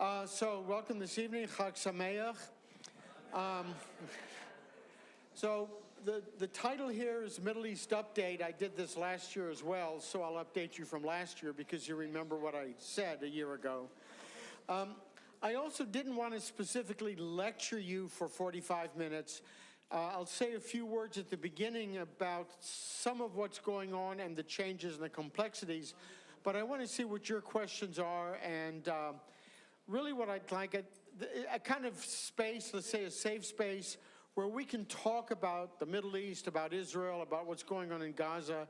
So welcome this evening, Chag Sameach. So the title here is Middle East Update. I did this last year as well, so I'll update you from last year because you remember what I said a year ago. I also didn't want to specifically lecture you for 45 minutes. I'll say a few words at the beginning about some of what's going on and the changes and the complexities, but I want to see what your questions are and really what I'd like, a kind of space, let's say a safe space, where we can talk about the Middle East, about Israel, about what's going on in Gaza,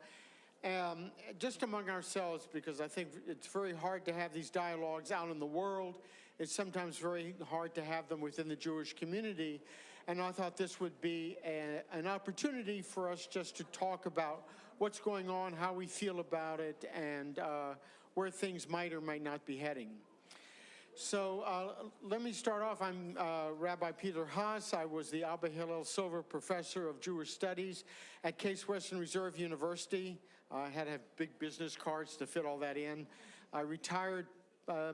just among ourselves, because I think it's very hard to have these dialogues out in the world. It's sometimes very hard to have them within the Jewish community. And I thought this would be an opportunity for us just to talk about what's going on, how we feel about it, and where things might or might not be heading. So let me start off. I'm Rabbi Peter Haas. I was the Abba Hillel Silver Professor of Jewish Studies at Case Western Reserve University. I had to have big business cards to fit all that in. I retired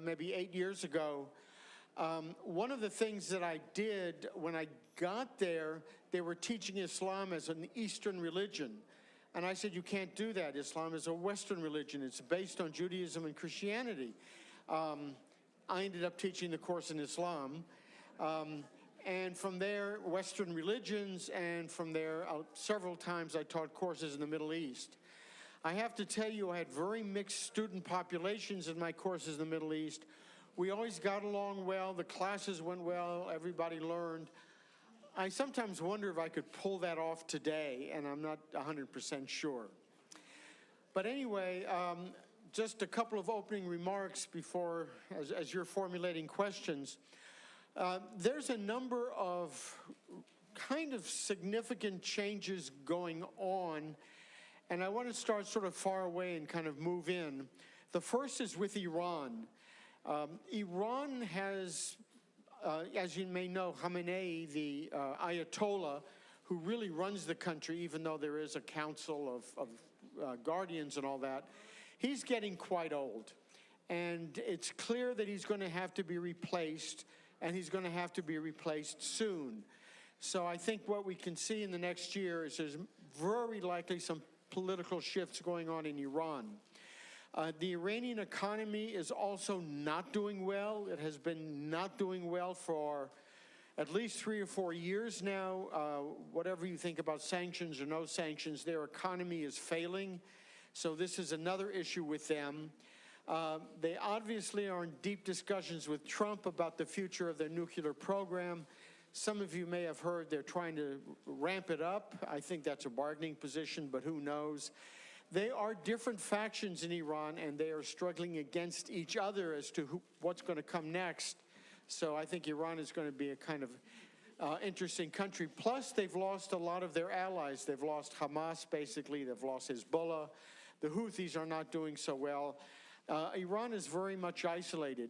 maybe 8 years ago. One of the things that I did when I got there, they were teaching Islam as an Eastern religion. And I said, you can't do that. Islam is a Western religion. It's based on Judaism and Christianity. I ended up teaching the course in Islam, and from there, Western religions, and from there, several times I taught courses in the Middle East. I have to tell you, I had very mixed student populations in my courses in the Middle East. We always got along well, the classes went well, everybody learned. I sometimes wonder if I could pull that off today, and I'm not 100% sure. But anyway, just a couple of opening remarks before, as you're formulating questions. There's a number of kind of significant changes going on, and I want to start sort of far away and kind of move in. The first is with Iran. Iran has, as you may know, Khamenei, the Ayatollah, who really runs the country, even though there is a council of guardians and all that, he's getting quite old, and it's clear that he's going to have to be replaced, and he's going to have to be replaced soon. So I think what we can see in the next year is there's very likely some political shifts going on in Iran. The Iranian economy is also not doing well. It has been not doing well for at least 3 or 4 years now. Whatever you think about sanctions or no sanctions, their economy is failing. So this is another issue with them. They obviously are in deep discussions with Trump about the future of their nuclear program. Some of you may have heard they're trying to ramp it up. I think that's a bargaining position, but who knows? They are different factions in Iran, and they are struggling against each other as to what's going to come next. So I think Iran is going to be a kind of interesting country. Plus, they've lost a lot of their allies. They've lost Hamas, basically. They've lost Hezbollah. The Houthis are not doing so well. Iran is very much isolated.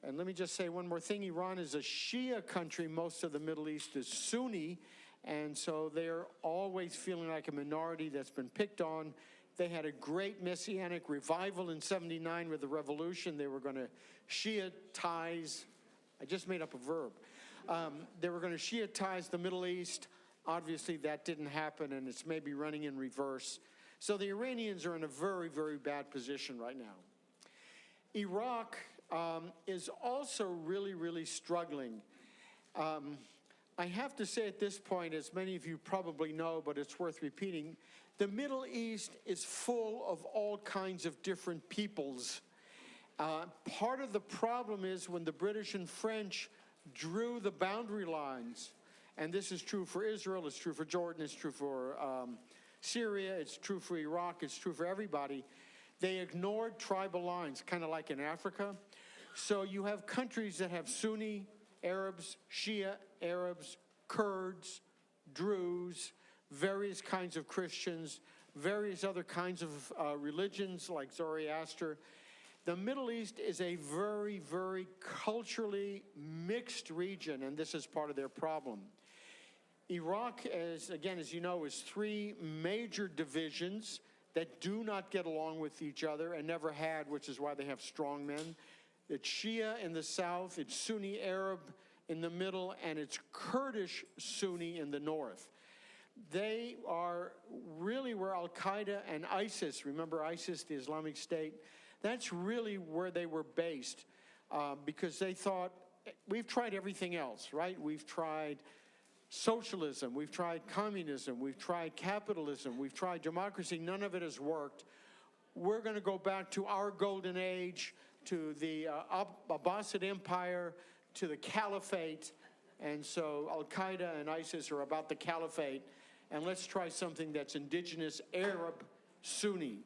And let me just say one more thing. Iran is a Shia country. Most of the Middle East is Sunni. And so they're always feeling like a minority that's been picked on. They had a great messianic revival in '79 with the revolution. They were going to Shiitize. I just made up a verb. They were going to Shiitize the Middle East. Obviously, that didn't happen, and it's maybe running in reverse. So the Iranians are in a very, very bad position right now. Iraq is also really, really struggling. I have to say at this point, as many of you probably know, but it's worth repeating, the Middle East is full of all kinds of different peoples. Part of the problem is when the British and French drew the boundary lines, and this is true for Israel, it's true for Jordan, it's true for Syria, it's true for Iraq, it's true for everybody. They ignored tribal lines, kind of like in Africa. So you have countries that have Sunni Arabs, Shia Arabs, Kurds, Druze, various kinds of Christians, various other kinds of religions like Zoroaster. The Middle East is a very, very culturally mixed region, and this is part of their problem. Iraq, as you know, is 3 major divisions that do not get along with each other and never had, which is why they have strong men. It's Shia in the south, it's Sunni Arab in the middle, and it's Kurdish Sunni in the north. They are really where Al-Qaeda and ISIS, remember ISIS, the Islamic State, that's really where they were based, because they thought, we've tried everything else, right? We've tried socialism, we've tried communism, we've tried capitalism, we've tried democracy, none of it has worked. We're going to go back to our golden age, to the Abbasid Empire, to the Caliphate, and so Al-Qaeda and ISIS are about the Caliphate, and let's try something that's indigenous Arab Sunni.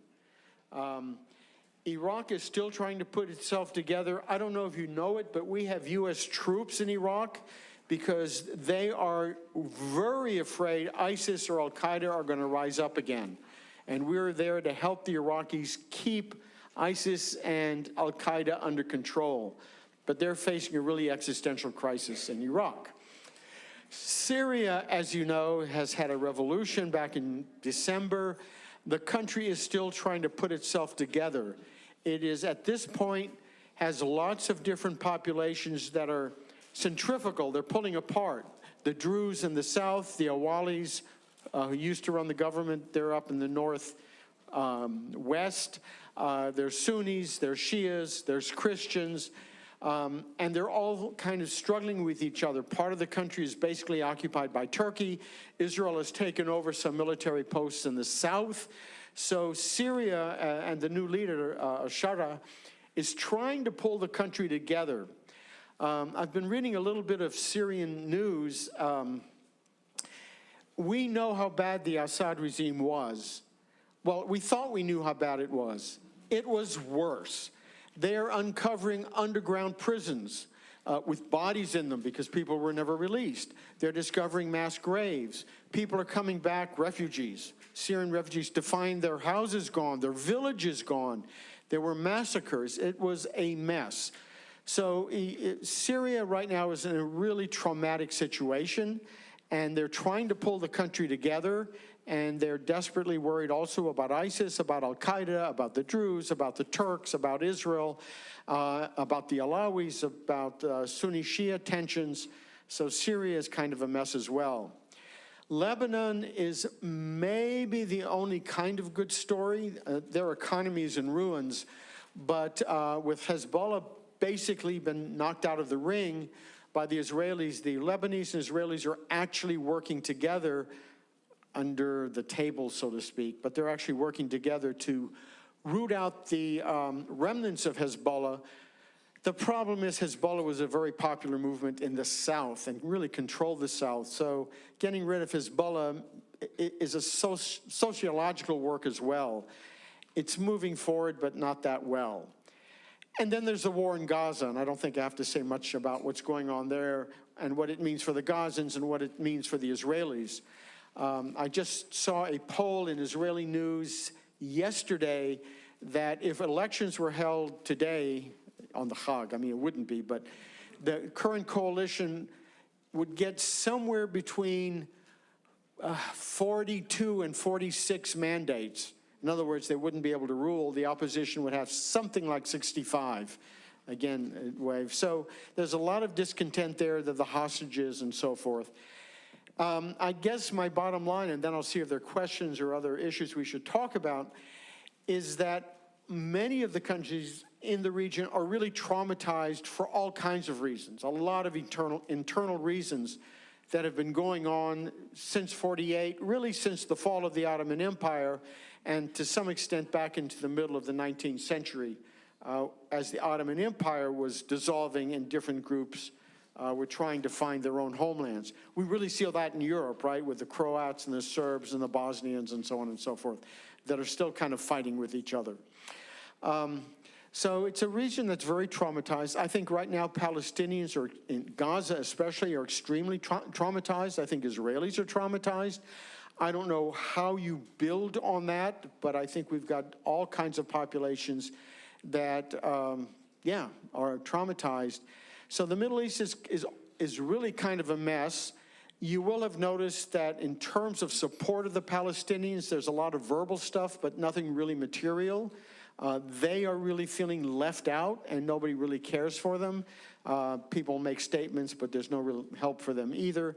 Iraq is still trying to put itself together. I don't know if you know it, but we have U.S. troops in Iraq because they are very afraid ISIS or Al-Qaeda are going to rise up again. And we're there to help the Iraqis keep ISIS and Al-Qaeda under control. But they're facing a really existential crisis in Iraq. Syria, as you know, has had a revolution back in December. The country is still trying to put itself together. It is, at this point, has lots of different populations that are centrifugal. They're pulling apart. The Druze in the south, the Awalis, who used to run the government, they're up in the north west. There's Sunnis, there's Shias, there's Christians, and they're all kind of struggling with each other. Part of the country is basically occupied by Turkey. Israel has taken over some military posts in the south. So Syria and the new leader, Shara, is trying to pull the country together. I've been reading a little bit of Syrian news. We know how bad the Assad regime was. Well, we thought we knew how bad it was. It was worse. They are uncovering underground prisons with bodies in them because people were never released. They're discovering mass graves. People are coming back, refugees, Syrian refugees, to find their houses gone, their villages gone. There were massacres. It was a mess. So Syria right now is in a really traumatic situation, and they're trying to pull the country together, and they're desperately worried also about ISIS, about Al-Qaeda, about the Druze, about the Turks, about Israel, about the Alawis, about Sunni-Shia tensions. So Syria is kind of a mess as well. Lebanon is maybe the only kind of good story. Their economy is in ruins, but with Hezbollah basically been knocked out of the ring by the Israelis, the Lebanese and Israelis are actually working together under the table, so to speak, but they're actually working together to root out the remnants of Hezbollah. The problem is Hezbollah was a very popular movement in the south and really controlled the south. So getting rid of Hezbollah is a sociological work as well. It's moving forward, but not that well. And then there's the war in Gaza, and I don't think I have to say much about what's going on there and what it means for the Gazans and what it means for the Israelis. I just saw a poll in Israeli news yesterday that if elections were held today on the Chag, I mean, it wouldn't be, but the current coalition would get somewhere between 42 and 46 mandates. In other words, they wouldn't be able to rule. The opposition would have something like 65, again, wave. So there's a lot of discontent there, the hostages and so forth. I guess my bottom line, and then I'll see if there are questions or other issues we should talk about, is that many of the countries in the region are really traumatized for all kinds of reasons, a lot of internal reasons that have been going on since 48, really since the fall of the Ottoman Empire, and to some extent back into the middle of the 19th century, as the Ottoman Empire was dissolving and different groups were trying to find their own homelands. We really see that in Europe, right, with the Croats and the Serbs and the Bosnians and so on and so forth, that are still kind of fighting with each other. So it's a region that's very traumatized. I think right now Palestinians, or in Gaza especially, are extremely traumatized. I think Israelis are traumatized. I don't know how you build on that, but I think we've got all kinds of populations that, yeah, are traumatized. So the Middle East is really kind of a mess. You will have noticed that in terms of support of the Palestinians, there's a lot of verbal stuff, but nothing really material. They are really feeling left out, and nobody really cares for them. People make statements, but there's no real help for them either.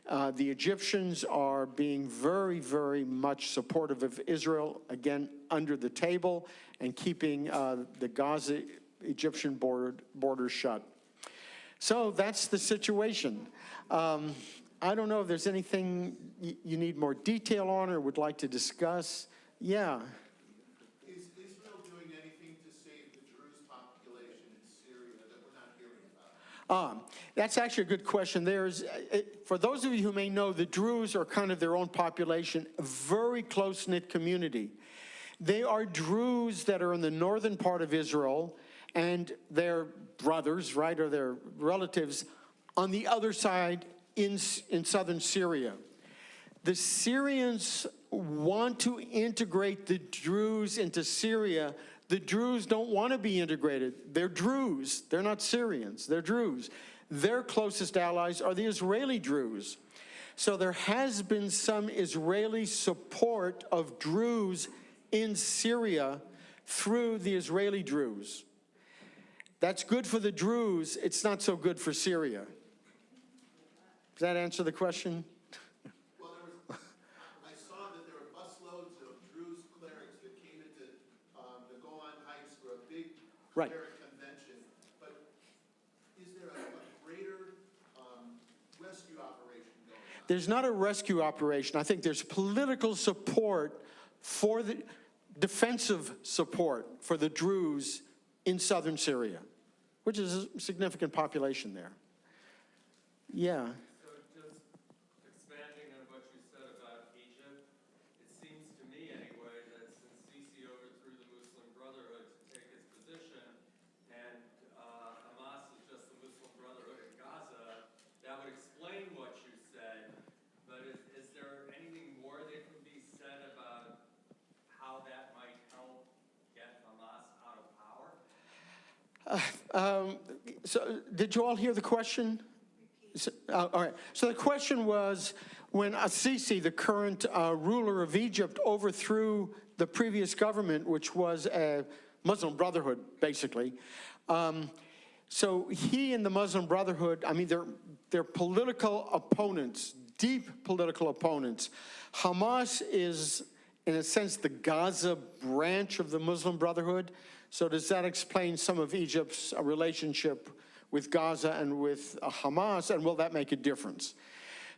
The Egyptians are being very, very much supportive of Israel, again, under the table, and keeping the Gaza-Egyptian border shut. So that's the situation. I don't know if there's anything you need more detail on or would like to discuss. Yeah. Is Israel doing anything to save the Druze population in Syria that we're not hearing about? That's actually a good question. For those of you who may know, the Druze are kind of their own population, a very close-knit community. They are Druze that are in the northern part of Israel, and their brothers, right, or their relatives on the other side in southern Syria. The Syrians want to integrate the Druze into Syria. The Druze don't want to be integrated. They're Druze. They're not Syrians. They're Druze. Their closest allies are the Israeli Druze. So there has been some Israeli support of Druze in Syria through the Israeli Druze. That's good for the Druze. It's not so good for Syria. Does that answer the question? Well, I saw that there were busloads of Druze clerics that came into the Golan Heights for a big cleric convention. But is there a greater rescue operation going on? There's not a rescue operation. I think there's political support for the defensive support for the Druze in southern Syria, which is a significant population there. Yeah. So did you all hear the question? All right. So the question was, when Sisi, the current ruler of Egypt, overthrew the previous government, which was a Muslim Brotherhood, basically. So he and the Muslim Brotherhood, I mean, they're political opponents, deep political opponents. Hamas is, in a sense, the Gaza branch of the Muslim Brotherhood. So does that explain some of Egypt's relationship with Gaza and with Hamas, and will that make a difference?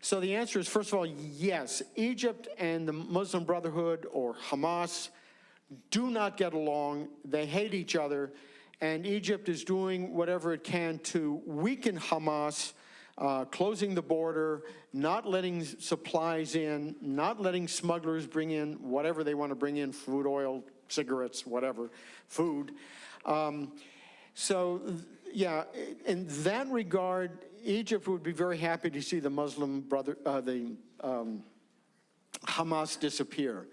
So the answer is, first of all, yes. Egypt and the Muslim Brotherhood, or Hamas, do not get along. They hate each other, and Egypt is doing whatever it can to weaken Hamas, closing the border, not letting supplies in, not letting smugglers bring in whatever they want to bring in, food, oil, cigarettes, whatever, food. So, yeah, in that regard, Egypt would be very happy to see the Hamas disappear.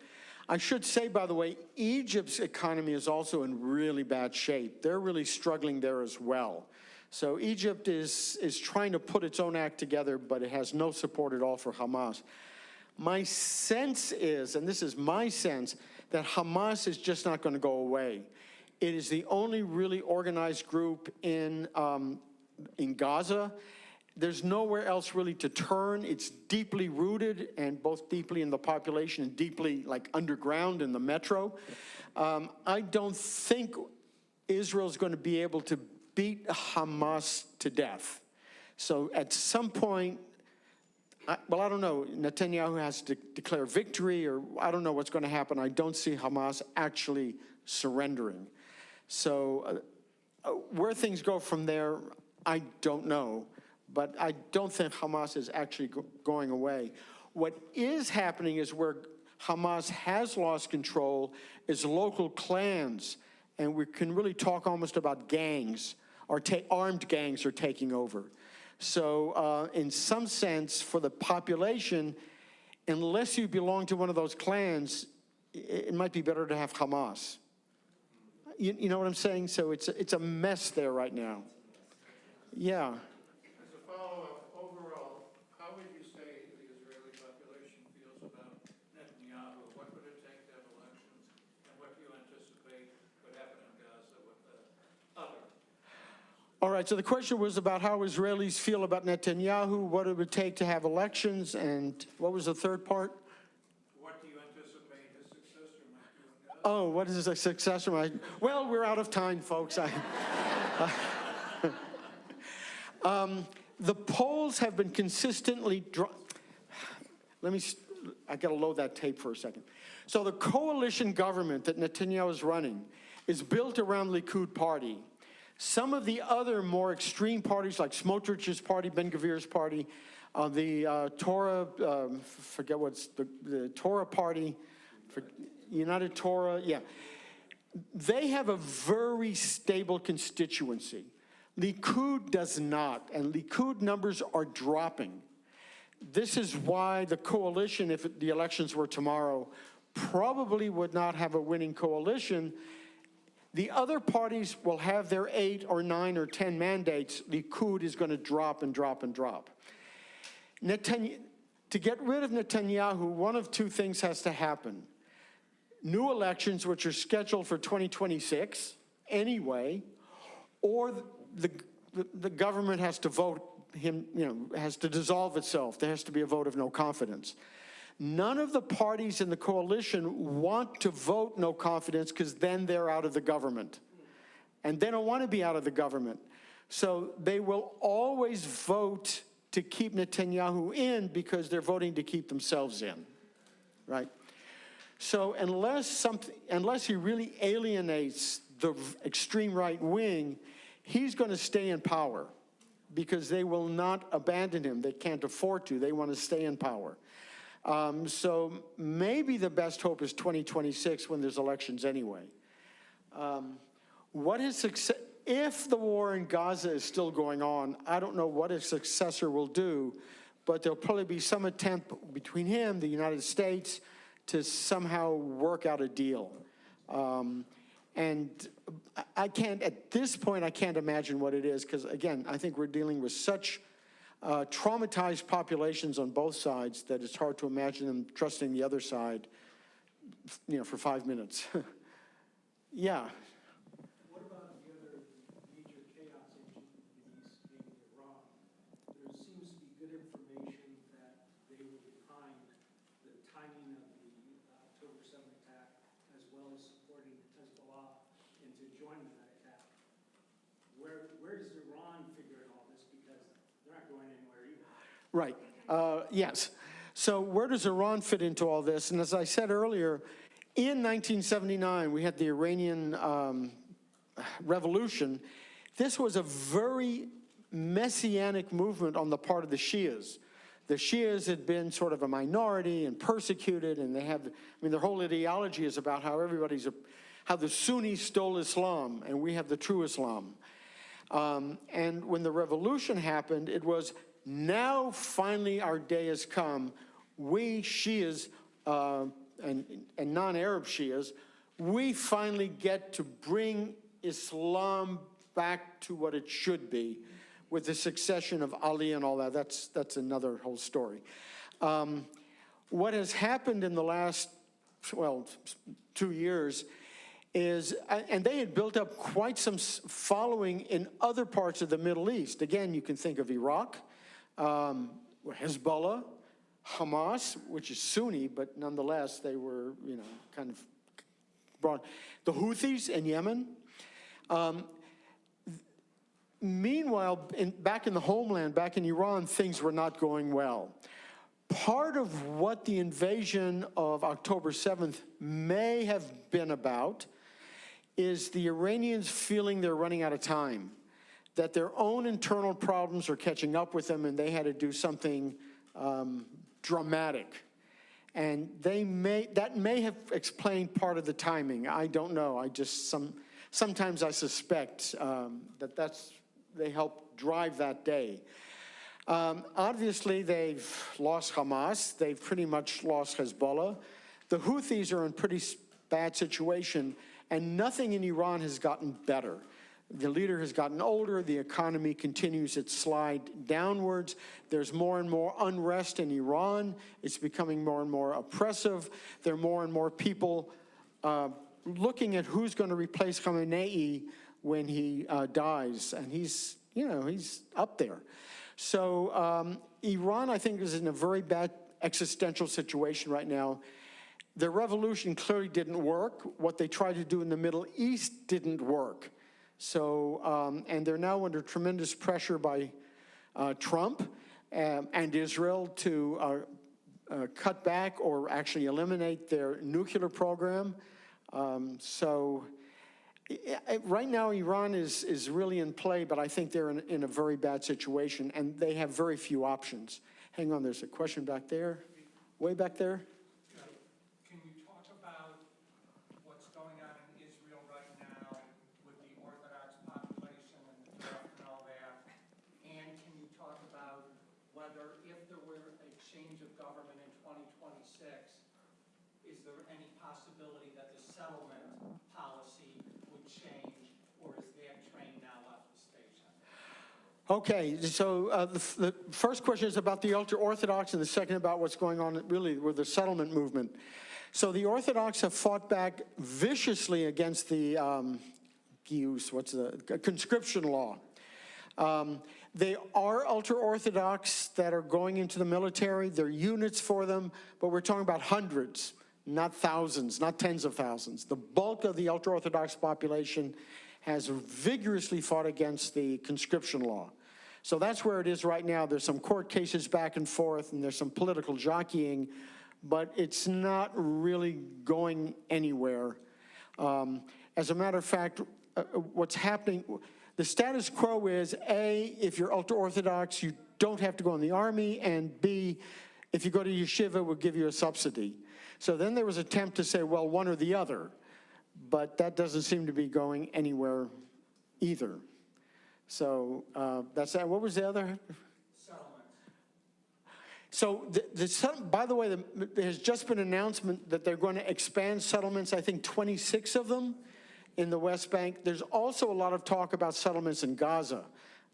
I should say, by the way, Egypt's economy is also in really bad shape. They're really struggling there as well. So Egypt is trying to put its own act together, but it has no support at all for Hamas. My sense is, and this is my sense, that Hamas is just not going to go away. It is the only really organized group in Gaza. There's nowhere else really to turn. It's deeply rooted, and both deeply in the population and deeply like underground in the metro. I don't think Israel's going to be able to beat Hamas to death. So at some point, I don't know, Netanyahu has to declare victory, or I don't know what's going to happen. I don't see Hamas actually surrendering. So where things go from there, I don't know. But I don't think Hamas is actually going away. What is happening is where Hamas has lost control is local clans. And we can really talk almost about gangs, or armed gangs are taking over. So in some sense, for the population, unless you belong to one of those clans, it might be better to have Hamas. You know what I'm saying? So it's a mess there right now. Yeah. As a follow-up, overall, how would you say the Israeli population feels about Netanyahu? What would it take to have elections, and what do you anticipate would happen All right, so the question was about how Israelis feel about Netanyahu, what it would take to have elections, and what was the third part? What do you anticipate his successor might do? Oh, what is a successor? Well, we're out of time, folks. The polls have been consistently I got to load that tape for a second. So the coalition government that Netanyahu is running is built around Likud party. Some of the other more extreme parties, like Smotrich's party, Ben-Gvir's party, the Torah, forget what's the Torah party, United Torah, yeah. They have a very stable constituency. Likud does not, and Likud numbers are dropping. This is why the coalition, if the elections were tomorrow, probably would not have a winning coalition. The other parties will have their 8 or 9 or 10 mandates. Likud is going to drop and drop and drop. To get rid of Netanyahu, one of two things has to happen. New elections, which are scheduled for 2026 anyway, or the government has to vote him, has to dissolve itself. There has to be a vote of no confidence. None of the parties in the coalition want to vote no confidence because then they're out of the government. And they don't want to be out of the government. So they will always vote to keep Netanyahu in because they're voting to keep themselves in, right? So unless he really alienates the extreme right wing, he's going to stay in power because they will not abandon him. They can't afford to. They want to stay in power. So maybe the best hope is 2026 when there's elections anyway. What his success, if the war in Gaza is still going on, I don't know what his successor will do, but there'll probably be some attempt between him, the United States, to somehow work out a deal. And I can't, at this point, I can't imagine what it is, because again, I think we're dealing with such traumatized populations on both sides that it's hard to imagine them trusting the other side, for 5 minutes. Yeah. What about the other major chaos agent in the Middle East, namely Iran? There seems to be good information that they were behind the timing of the October 7th attack, as well as supporting Hezbollah into joining that attack. Where does Iran figure in all this? Because they're not going anywhere either. Right. Yes. So where does Iran fit into all this? And as I said earlier, in 1979, we had the Iranian revolution. This was a very messianic movement on the part of the Shias. The Shias had been sort of a minority and persecuted, and they have, their whole ideology is about how how the Sunnis stole Islam, and we have the true Islam. And when the revolution happened, it was, now finally our day has come. We Shias, and non-Arab Shias, we finally get to bring Islam back to what it should be with the succession of Ali and all that. That's another whole story. What has happened in the last, 2 years is, and they had built up quite some following in other parts of the Middle East. Again, you can think of Iraq, Hezbollah, Hamas, which is Sunni, but nonetheless, they were, kind of brought. The Houthis in Yemen. Meanwhile, back in the homeland, back in Iran, things were not going well. Part of what the invasion of October 7th may have been about is the Iranians feeling they're running out of time, that their own internal problems are catching up with them, and they had to do something dramatic. And that may have explained part of the timing. I don't know. Sometimes I suspect they helped drive that day. Obviously, they've lost Hamas. They've pretty much lost Hezbollah. The Houthis are in a pretty bad situation, and nothing in Iran has gotten better. The leader has gotten older. The economy continues its slide downwards. There's more and more unrest in Iran. It's becoming more and more oppressive. There are more and more people looking at who's going to replace Khamenei when he dies, and he's up there. So Iran, I think, is in a very bad existential situation right now. The revolution clearly didn't work. What they tried to do in the Middle East didn't work. So, and they're now under tremendous pressure by Trump and Israel to cut back or actually eliminate their nuclear program. Right now, Iran is really in play, but I think they're in a very bad situation, and they have very few options. Hang on, there's a question back there, way back there. Can you talk about what's going on in Israel right now with the Orthodox population and the threat and all that? And can you talk about whether, if there were a change of government in 2026, is there any possibility that the settlement policy would change, or is that train now left the station? Okay, so the first question is about the ultra-Orthodox, and the second about what's going on really with the settlement movement. So the Orthodox have fought back viciously against the conscription law. They are ultra-Orthodox that are going into the military. There are units for them, but we're talking about hundreds, not thousands, not tens of thousands. The bulk of the ultra-Orthodox population has vigorously fought against the conscription law. So that's where it is right now. There's some court cases back and forth, and there's some political jockeying, but it's not really going anywhere. As a matter of fact, what's happening, the status quo is, A, if you're ultra-Orthodox, you don't have to go in the army, and B, if you go to yeshiva, we'll give you a subsidy. So then there was an attempt to say, well, one or the other, but that doesn't seem to be going anywhere either. So that's that. What was the other? Settlements. So by the way, there has just been an announcement that they're going to expand settlements, I think 26 of them in the West Bank. There's also a lot of talk about settlements in Gaza.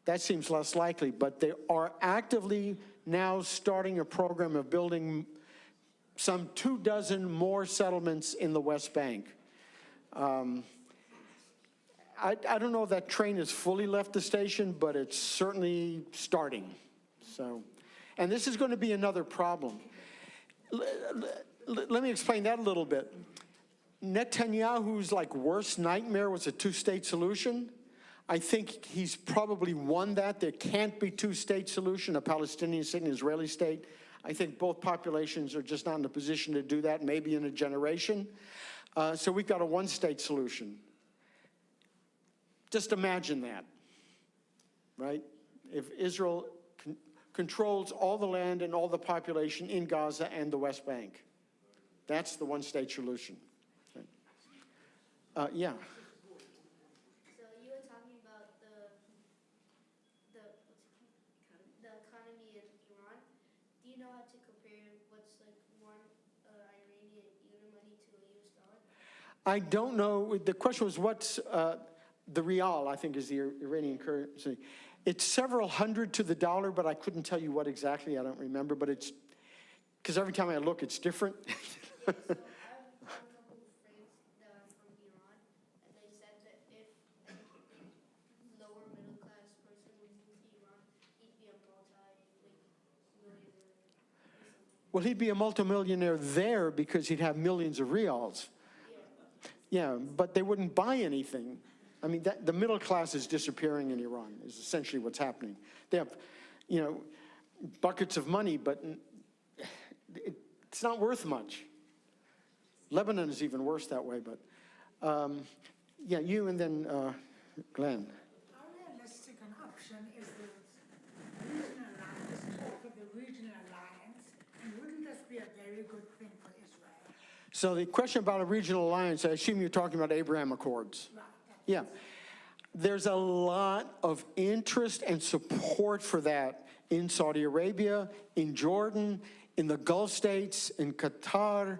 That seems less likely, but they are actively now starting a program of building some 24 more settlements in the West Bank. I don't know if that train has fully left the station, but it's certainly starting. So, and this is going to be another problem. Let me explain that a little bit. Netanyahu's worst nightmare was a two-state solution. I think he's probably won that. There can't be two-state solution, a Palestinian state and an Israeli state. I think both populations are just not in a position to do that, maybe in a generation. So we've got a one-state solution. Just imagine that, right? If Israel controls all the land and all the population in Gaza and the West Bank. That's the one-state solution. Yeah. So you were talking about the economy in Iran. Do you know how to compare what's one Iranian unit money to a US dollar? I don't know. The question was what's the rial, I think, is the Iranian currency. It's several hundred to the dollar, but I couldn't tell you what exactly. I don't remember, but it's, because every time I look, it's different. So I have a couple of friends that are from Iran, and they said that if a lower middle class person would move to Iran, he'd be a multi-millionaire. Well, he'd be a multimillionaire there because he'd have millions of rials. Yeah, but they wouldn't buy anything. I mean, the middle class is disappearing in Iran, is essentially what's happening. They have, buckets of money, but it's not worth much. Lebanon is even worse that way, but yeah, you and then Glenn. How realistic an option is the regional alliance, talk of the regional alliance, and wouldn't this be a very good thing for Israel? So the question about a regional alliance, I assume you're talking about Abraham Accords. Right. Yeah, there's a lot of interest and support for that in Saudi Arabia, in Jordan, in the Gulf states, in Qatar.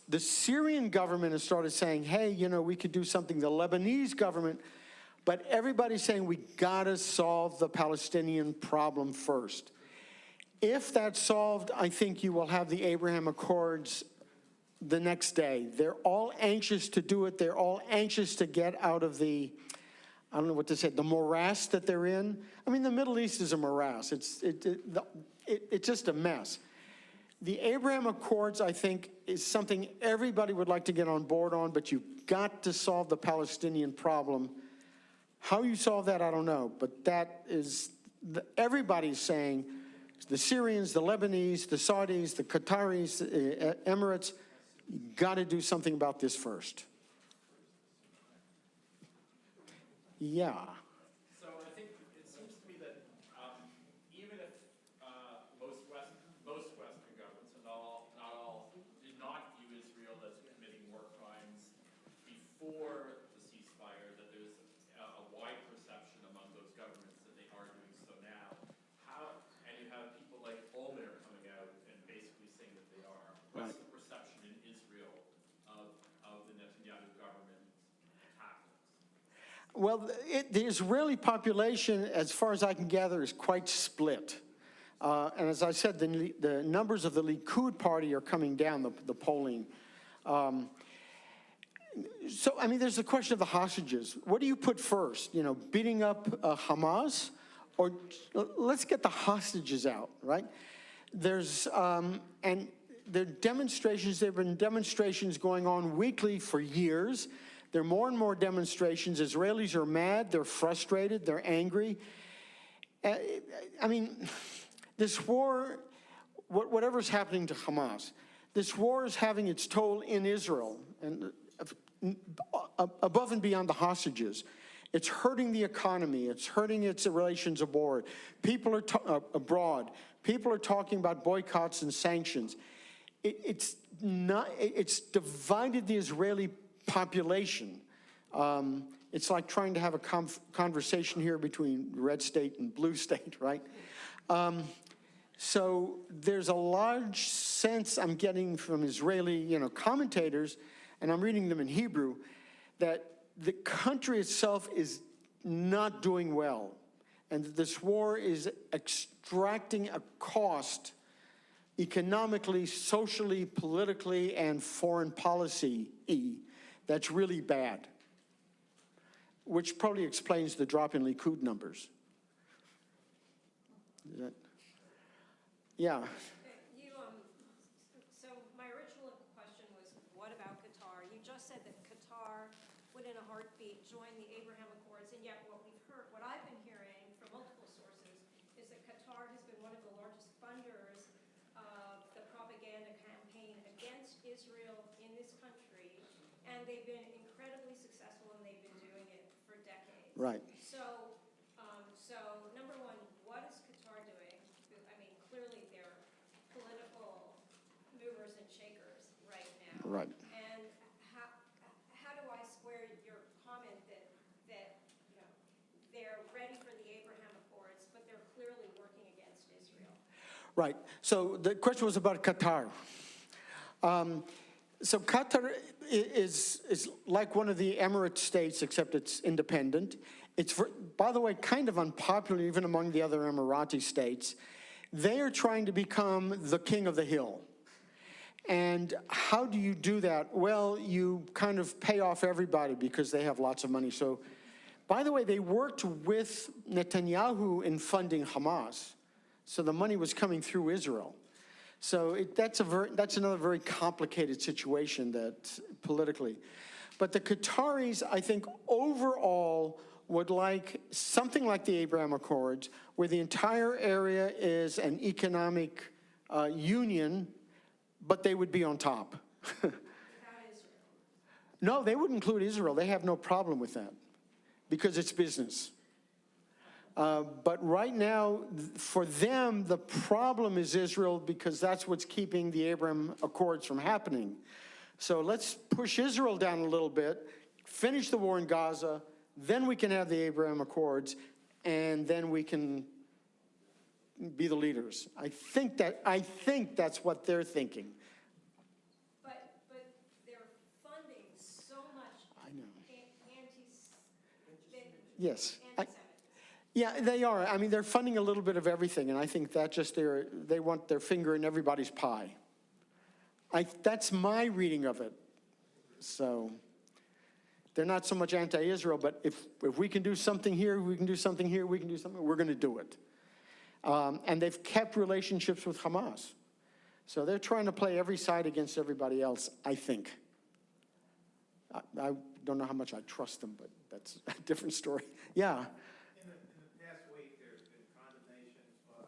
The Syrian government has started saying, hey, we could do something. The Lebanese government, but everybody's saying we gotta solve the Palestinian problem first. If that's solved, I think you will have the Abraham Accords the next day. They're all anxious to do it. They're all anxious to get out of the, I don't know what to say, the morass that they're in. I mean, the Middle East is a morass. It's just a mess. The Abraham Accords, I think, is something everybody would like to get on board on, but you've got to solve the Palestinian problem. How you solve that, I don't know, but that is, everybody's saying, the Syrians, the Lebanese, the Saudis, the Qataris, the Emirates, you got to do something about this first. Yeah. So I think it seems to me that even if most Western governments, and not all, did not view Israel as committing war crimes before the ceasefire, that there's a wide perception among those governments that they are doing so now. And you have people like Olmer coming out and basically saying that they are. What's the perception in Israel of the Netanyahu government tactics? Well, the Israeli population, as far as I can gather, is quite split. And as I said, the numbers of the Likud party are coming down, the polling. So, I mean, there's the question of the hostages. What do you put first? You know, beating up Hamas? Or let's get the hostages out, right? There's, and there are demonstrations, there have been demonstrations going on weekly for years. There are more and more demonstrations. Israelis are mad, they're frustrated, they're angry. I mean, this war, whatever's happening to Hamas, this war is having its toll in Israel, and above and beyond the hostages. It's hurting the economy. It's hurting its relations abroad. People are People are talking about boycotts and sanctions. It's divided the Israeli population. It's like trying to have a conversation here between red state and blue state, right? So there's a large sense I'm getting from Israeli, commentators, and I'm reading them in Hebrew, that the country itself is not doing well, and this war is extracting a cost economically, socially, politically, and foreign policy that's really bad, which probably explains the drop in Likud numbers. Yeah. So my original question was, what about Qatar? You just said that Qatar would in a heartbeat join the Abraham Accords, and yet what I've been hearing from multiple sources is that Qatar has been one of the largest funders of the propaganda campaign against Israel in this country, and they've been incredibly successful, and they've been doing it for decades. Right. So number one, what is Qatar doing? I mean, clearly they're political movers and shakers right now. Right. And how do I square your comment that they're ready for the Abraham Accords, but they're clearly working against Israel? Right. So the question was about Qatar. So Qatar is like one of the Emirate states, except it's independent. It's, by the way, kind of unpopular even among the other Emirati states. They are trying to become the king of the hill. And how do you do that? Well, you kind of pay off everybody because they have lots of money. So, by the way, they worked with Netanyahu in funding Hamas. So the money was coming through Israel. So that's another very complicated situation that politically. But the Qataris, I think, overall would like something like the Abraham Accords, where the entire area is an economic union, but they would be on top. Without Israel? No, they would include Israel. They have no problem with that because it's business. But right now, for them, the problem is Israel because that's what's keeping the Abraham Accords from happening. So let's push Israel down a little bit, finish the war in Gaza, then we can have the Abraham Accords, and then we can be the leaders. I think that's what they're thinking. But they're funding so much. I know. Yes. Yeah, they are. I mean, they're funding a little bit of everything, and I think that just they want their finger in everybody's pie. That's my reading of it. So they're not so much anti-Israel, but if we can do something here, we can do something here, we can do something, we're going to do it. And they've kept relationships with Hamas. So they're trying to play every side against everybody else, I think. I don't know how much I trust them, but that's a different story. Yeah. In the past week, there's been condemnations by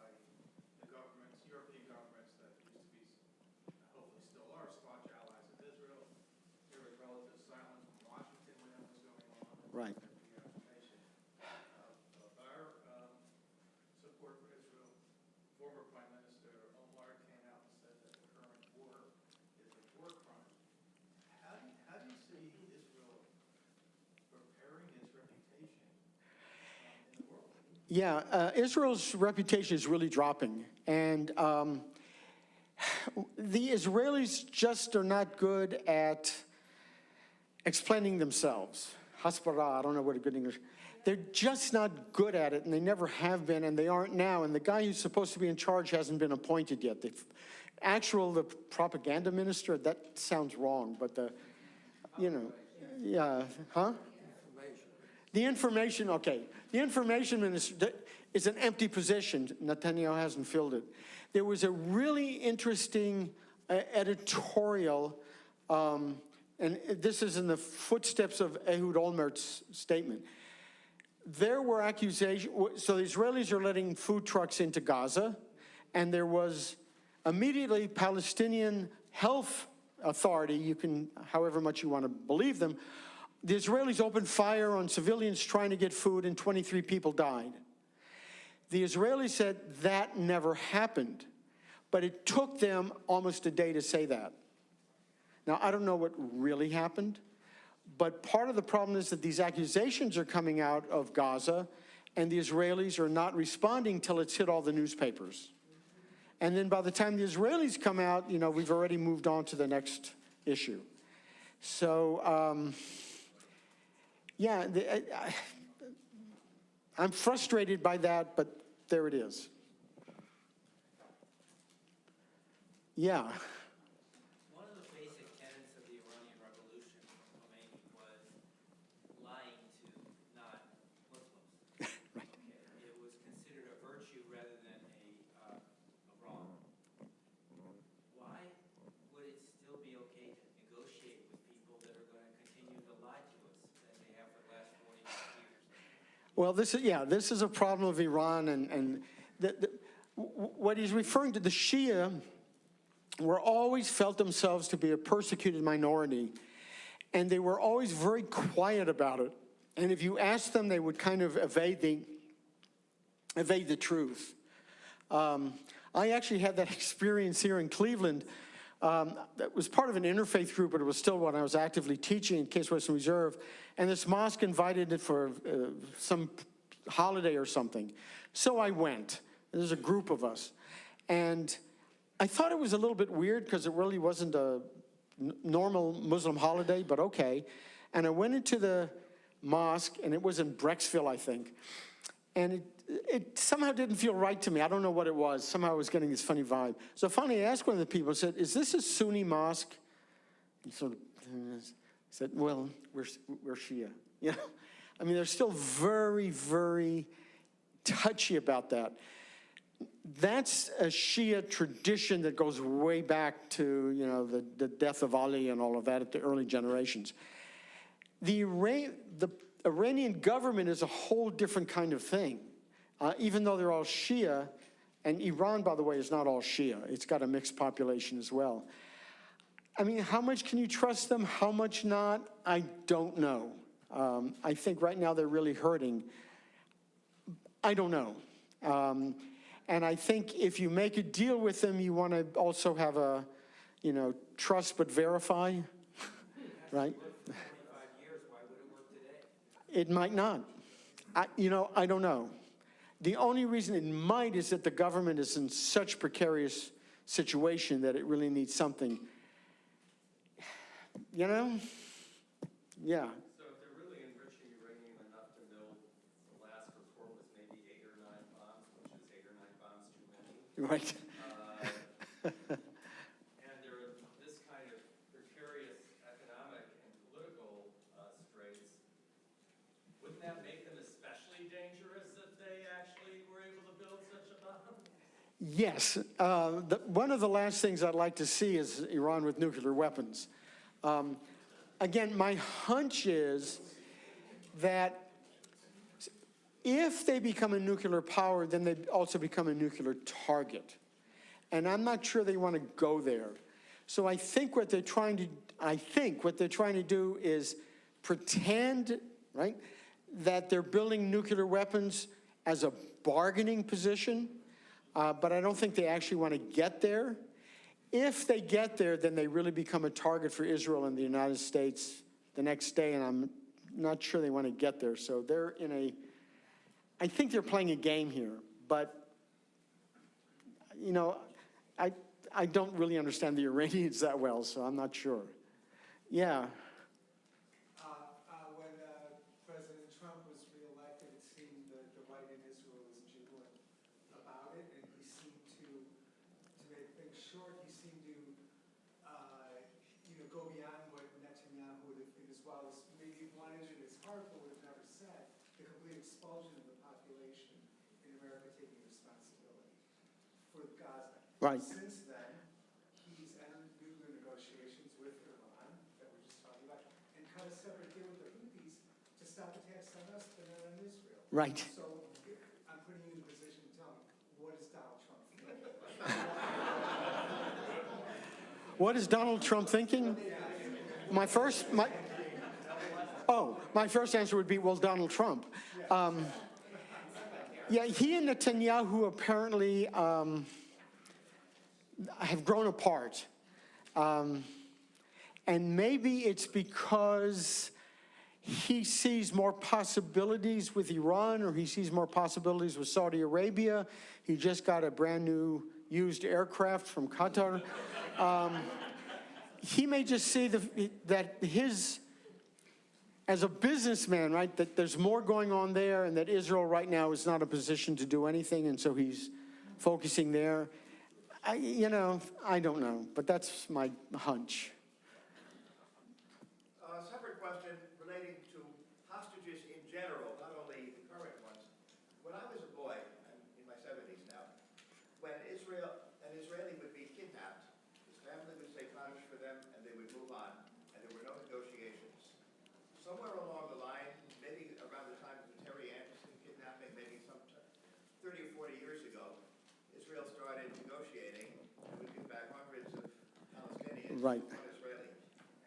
the governments, European governments that used to be, hopefully still are, staunch allies of Israel. There was relative silence from Washington when that was going on. Right. The affirmation of our support for Israel. Former Prime Minister Omar came out and said that the current war is a war crime. How do you see Israel preparing its reputation in the world? Yeah, Israel's reputation is really dropping. And the Israelis just are not good at explaining themselves. Hasbara, I don't know what a good English. They're just not good at it, and they never have been, and they aren't now. And the guy who's supposed to be in charge hasn't been appointed yet. The propaganda minister, that sounds wrong, but yeah, huh? The information, okay. The information minister is an empty position. Netanyahu hasn't filled it. There was a really interesting editorial, and this is in the footsteps of Ehud Olmert's statement. There were accusations, so the Israelis are letting food trucks into Gaza, and there was immediately Palestinian health authority, you can, however much you want to believe them, the Israelis opened fire on civilians trying to get food, and 23 people died. The Israelis said that never happened, but it took them almost a day to say that. Now, I don't know what really happened, but part of the problem is that these accusations are coming out of Gaza, and the Israelis are not responding till it's hit all the newspapers. And then by the time the Israelis come out, you know, we've already moved on to the next issue. So, yeah, I'm frustrated by that, but there it is. Yeah. One of the basic tenets of the Iranian Revolution from Khomeini was lying to non-Muslims. Right. Okay. It was considered a virtue rather than a wrong. Why would it still be okay to negotiate with people that are going to continue to lie to us as they have for the last 40 years? Well, this is a problem of Iran, and what he's referring to, the Shia were always felt themselves to be a persecuted minority, and they were always very quiet about it. And if you asked them, they would kind of evade the truth. I actually had that experience here in Cleveland. That was part of an interfaith group, but it was still when I was actively teaching in Case Western Reserve. And this mosque invited it for some holiday or something. So I went. There's a group of us. And I thought it was a little bit weird because it really wasn't a normal Muslim holiday, but okay. And I went into the mosque, and it was in Brecksville, I think. And it somehow didn't feel right to me. I don't know what it was. Somehow I was getting this funny vibe. So finally I asked one of the people, I said, is this a Sunni mosque? He sort of said, well, we're Shia. You know? I mean, they're still very, very touchy about that. That's a Shia tradition that goes way back to, you know, the death of Ali and all of that at the early generations. The Iranian government is a whole different kind of thing. Even though they're all Shia, and Iran, by the way, is not all Shia. It's got a mixed population as well. I mean, how much can you trust them? How much not? I don't know. I think right now they're really hurting. I don't know. And I think if you make a deal with them, you want to also have a, you know, trust but verify, right? 25 years, why would it work today? It might not. I don't know. The only reason it might is that the government is in such precarious situation that it really needs something. You know? Yeah. So if they're really enriching uranium enough to build, the last report was maybe 8 or 9 bombs, which is 8 or 9 bombs too many. Right. And this Yes. One of the last things I'd like to see is Iran with nuclear weapons. Again, my hunch is that if they become a nuclear power, then they also become a nuclear target. And I'm not sure they want to go there. So I think what they're trying to do is pretend, right, that they're building nuclear weapons as a bargaining position, but I don't think they actually want to get there. If they get there, then they really become a target for Israel and the United States the next day, and I'm not sure they want to get there. So they're in a, I think they're playing a game here, but, you know, I don't really understand the Iranians that well, so I'm not sure. Yeah. When President Trump was reelected, it seemed that the right in Israel was jubilant about it, and he seemed to make things short, he seemed to, go beyond what Netanyahu would have been, as well as maybe wanted it as hard, but would have never said, the complete expulsion of the population in America taking responsibility for Gaza. Right. Since then, he's entered nuclear negotiations with Iran, that we're just talking about, and cut a separate deal with the Houthis to stop attacks on us, but not on Israel. Right. So I'm putting you in a position to tell me, what is Donald Trump thinking? What is Donald Trump thinking? My first answer would be, well, Donald Trump. Yeah, he and Netanyahu apparently have grown apart. And maybe it's because he sees more possibilities with Iran, or he sees more possibilities with Saudi Arabia. He just got a brand new used aircraft from Qatar. He may just see that his, as a businessman, right, that there's more going on there, and that Israel right now is not in a position to do anything, and so he's focusing there. I don't know, but that's my hunch. Separate question relating to hostages in general, not only the current ones. When I was a boy, I'm in my 70s now, when an Israeli would be kidnapped, his family would say Kaddish for them, and they would move on, and there were no negotiations. Somewhere along the line, maybe around the time of the Terry Anderson kidnapping, maybe some 30 or 40 years ago, Israel started negotiating and would give back hundreds of Palestinians. Right. To one Israeli.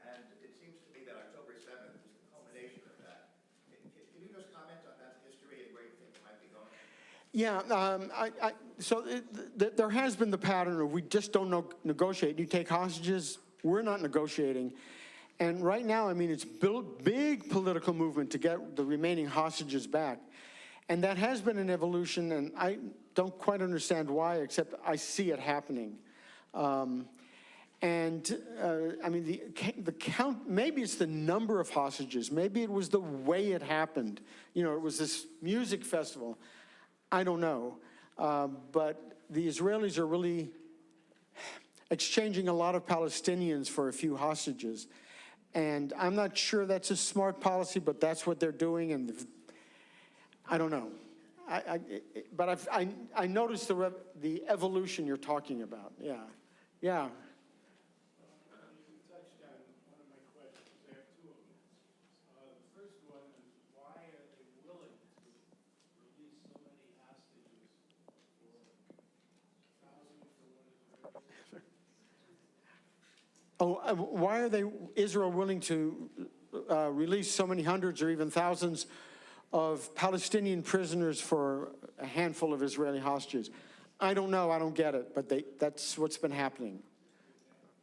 And it seems to me that October 7th is the culmination of that. Can you just comment on that history and where you think it might be going? Yeah, there has been the pattern of we just don't negotiate. You take hostages, we're not negotiating. And right now, I mean, it's big political movement to get the remaining hostages back. And that has been an evolution, and I don't quite understand why, except I see it happening. I mean, the count, maybe it's the number of hostages. Maybe it was the way it happened. You know, it was this music festival. I don't know. But the Israelis are really exchanging a lot of Palestinians for a few hostages. And I'm not sure that's a smart policy, but that's what they're doing. And I don't know. But I noticed the evolution you're talking about. Yeah. Yeah. You touched on one of my questions. I have two of them. The first one is, why are they willing to release so many hostages for thousands for what is Why are Israel willing to release so many hundreds or even thousands of Palestinian prisoners for a handful of Israeli hostages? I don't know. I don't get it. But that's what's been happening.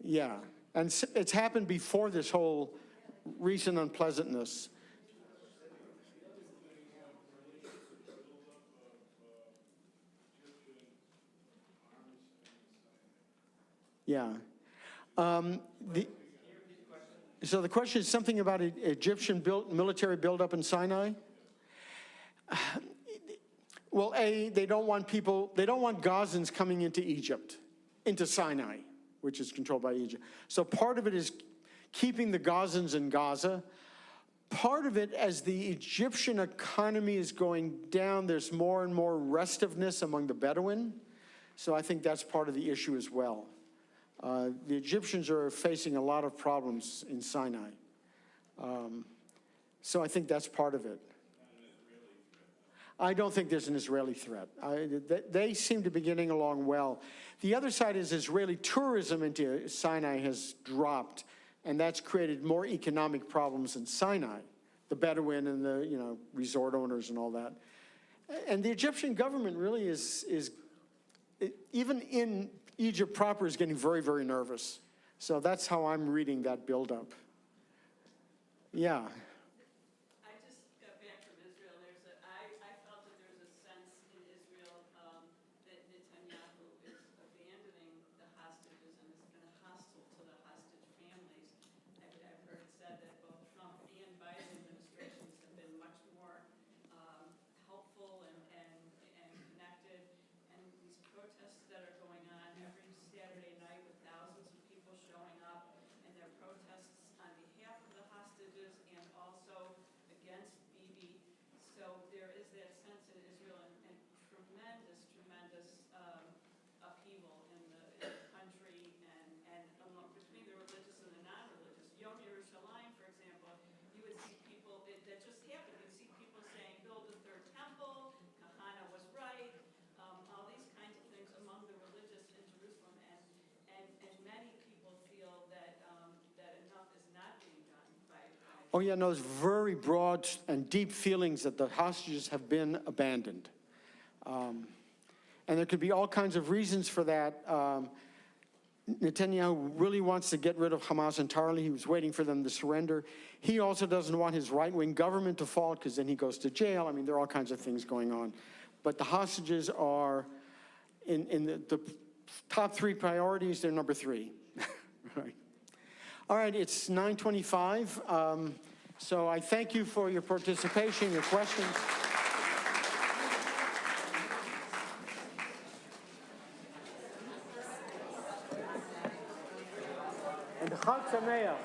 Yeah. And it's happened before this whole recent unpleasantness. Yeah. So the question is something about Egyptian military buildup in Sinai. Well, they don't want Gazans coming into Egypt, into Sinai, which is controlled by Egypt. So part of it is keeping the Gazans in Gaza. Part of it, as the Egyptian economy is going down, there's more and more restiveness among the Bedouin. So I think that's part of the issue as well. The Egyptians are facing a lot of problems in Sinai. So I think that's part of it. I don't think there's an Israeli threat. They seem to be getting along well. The other side is Israeli tourism into Sinai has dropped, and that's created more economic problems in Sinai, the Bedouin and the resort owners and all that. And the Egyptian government really is even in Egypt proper, is getting very, very nervous. So that's how I'm reading that buildup. Yeah. I just got back from Israel. I felt that there's a sense in Israel that Netanyahu is abandoning the hostages and has been hostile to the hostage families. I've heard it said that both Trump and Biden administrations have been much more helpful and connected. And these protests that are going on every Saturday night with thousands of people showing up, and they're protests on behalf of the hostages and also against Bibi. So there is that sense in Israel and tremendous upheaval in the country and between the religious and the non-religious. Yom Yerushalayim, for example, you would see people, that just happened, you'd see people saying, build a third temple, Kahana was right, all these kinds of things among the religious in Jerusalem, and many people feel that enough is not being done by. Oh yeah, no, there's very broad and deep feelings that the hostages have been abandoned. And there could be all kinds of reasons for that. Netanyahu really wants to get rid of Hamas entirely. He was waiting for them to surrender. He also doesn't want his right-wing government to fall because then he goes to jail. I mean, there are all kinds of things going on. But the hostages are, in the top three priorities, they're number 3. Right. All right, it's 9:25. So I thank you for your participation, your questions. And Chag Sameach.